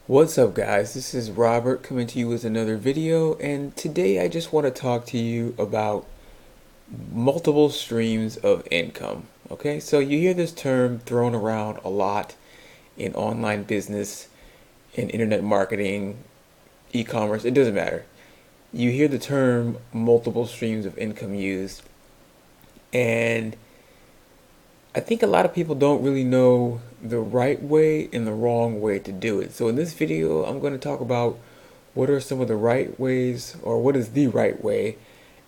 What's up, guys? This is Robert coming to you with another video, and today I just want to talk to you about multiple streams of income. Okay, so you hear this term thrown around a lot in online business, in internet marketing, e-commerce, it doesn't matter. You hear the term multiple streams of income used, and I think a lot of people don't really know the right way and the wrong way to do it. So in this video, I'm going to talk about what are some of the right ways, or what is the right way,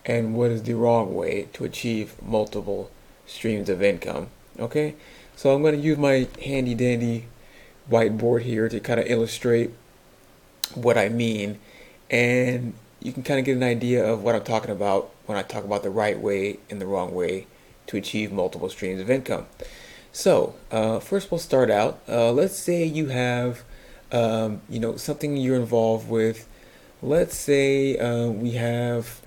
and what is the wrong way to achieve multiple streams of income. Okay, so I'm going to use my handy dandy whiteboard here to kind of illustrate what I mean, and you can kind of get an idea of what I'm talking about when I talk about the right way and the wrong way to achieve multiple streams of income. So first we'll start out. Let's say you have something you're involved with. Let's say we have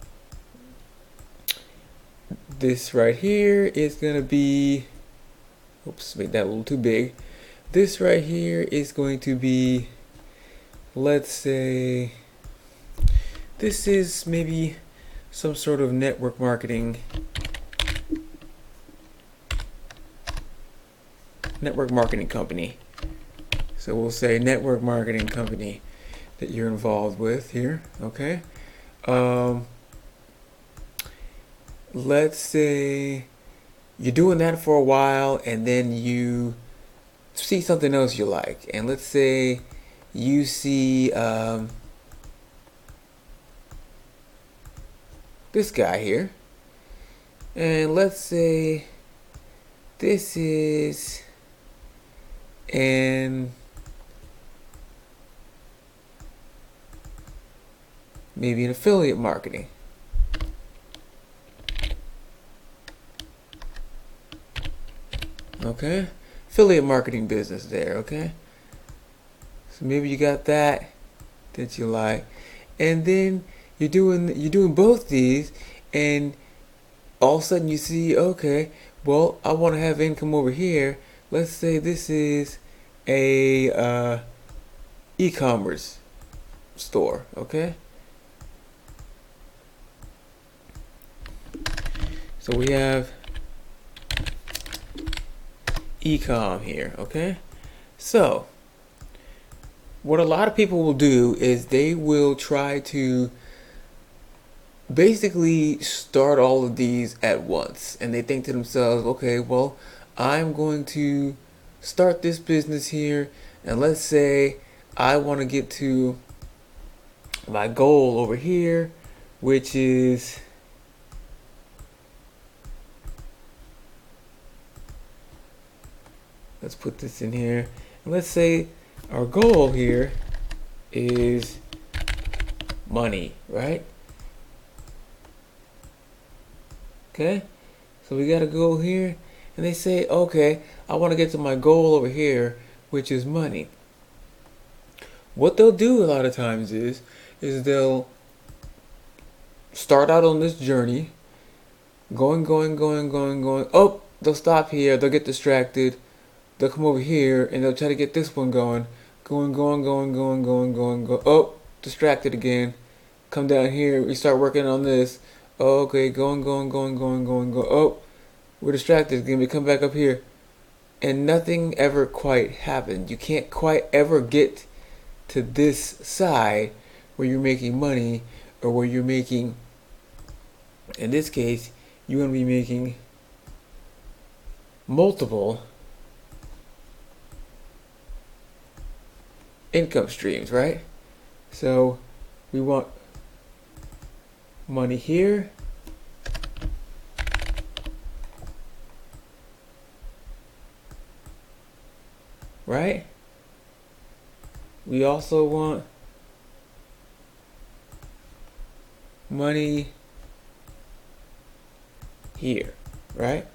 this right here is gonna be, oops, made that a little too big. This right here is going to be, let's say this is maybe some sort of network marketing company. So we'll say network marketing company that you're involved with here. Okay. Let's say you're doing that for a while and then you see something else you like. And let's say you see this guy here. And let's say this is and maybe an affiliate marketing. Okay, affiliate marketing business there. Okay, so maybe you got that you like, and then you're doing both these, and all of a sudden you see, okay, well, I want to have income over here. Let's say this is a e-commerce store. Okay, so we have e-com here. Okay, so what a lot of people will do is they will try to basically start all of these at once, and they think to themselves, okay, well, I'm going to start this business here, and let's say I want to get to my goal over here, which is let's put this in here, and let's say our goal here is money, right? Okay, so we got to go here, and they say, okay, I want to get to my goal over here, which is money. What they'll do a lot of times is they'll start out on this journey, going. Oh, they'll stop here, they'll get distracted, they'll come over here, and they'll try to get this one going. Oh, distracted again. Come down here, we start working on this. Oh, okay, going. Oh, we're distracted again. We come back up here, and nothing ever quite happened. You can't quite ever get to this side where you're making money, or where you're making, in this case, you want to be making multiple income streams, right? So we want money here, right? We also want money here, right?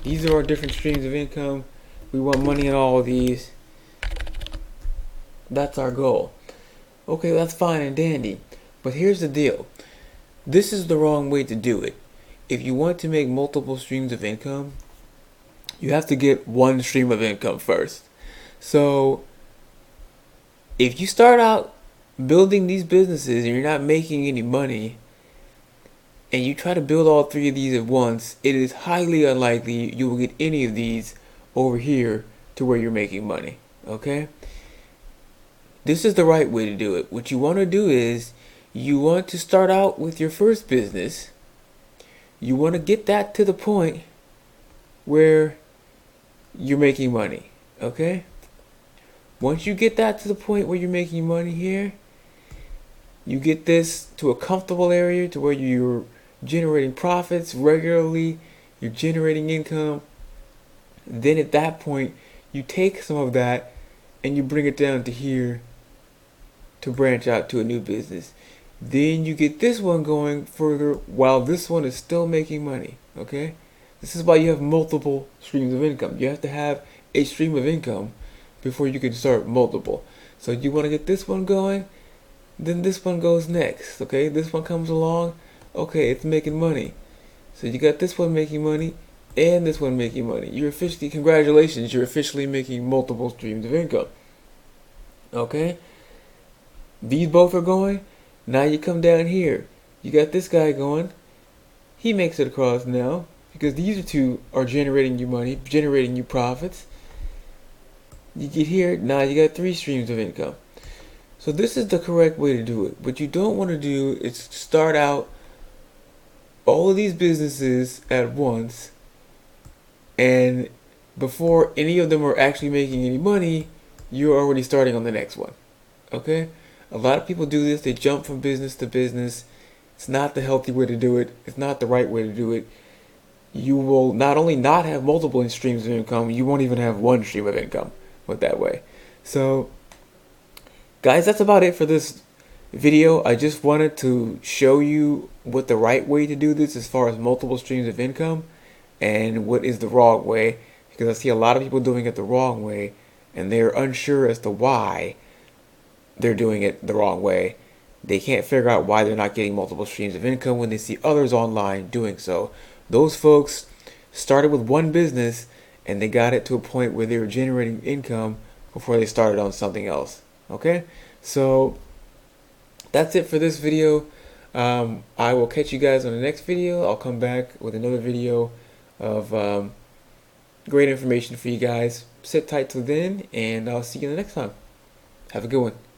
These are our different streams of income. We want money in all of these. That's our goal. Okay, that's fine and dandy. But here's the deal. This is the wrong way to do it. If you want to make multiple streams of income, you have to get one stream of income first. So If you start out building these businesses and you're not making any money, and you try to build all three of these at once, it is highly unlikely you will get any of these over here to where you're making money. Okay? This is the right way to do it. What you want to do is you want to start out with your first business. You want to get that to the point where you're making money. Okay? Once you get that to the point where you're making money here, you get this to a comfortable area to where you're generating profits regularly, you're generating income. Then at that point, you take some of that and you bring it down to here to branch out to a new business. Then you get this one going further while this one is still making money. Okay? This is why you have multiple streams of income. You have to have a stream of income before you can start multiple. So you want to get this one going, then this one goes next. Okay? This one comes along. Okay, it's making money. So you got this one making money and this one making money. Congratulations, you're officially making multiple streams of income. Okay? These both are going. Now you come down here. You got this guy going. He makes it across now because these two are generating you money, generating you profits. You get here, now you got 3 streams of income. So this is the correct way to do it. What you don't want to do is start out all of these businesses at once, and before any of them are actually making any money, you're already starting on the next one. Okay? A lot of people do this. They jump from business to business. It's not the healthy way to do it. It's not the right way to do it. You will not only not have multiple streams of income, you won't even have one stream of income with that way. So, guys, that's about it for this video. I just wanted to show you what the right way to do this as far as multiple streams of income and what is the wrong way, because I see a lot of people doing it the wrong way and they're unsure as to why they're doing it the wrong way. They can't figure out why they're not getting multiple streams of income when they see others online doing so. Those folks started with one business and they got it to a point where they were generating income before they started on something else. Okay? So that's it for this video. I will catch you guys on the next video. I'll come back with another video of great information for you guys. Sit tight till then, and I'll see you the next time. Have a good one.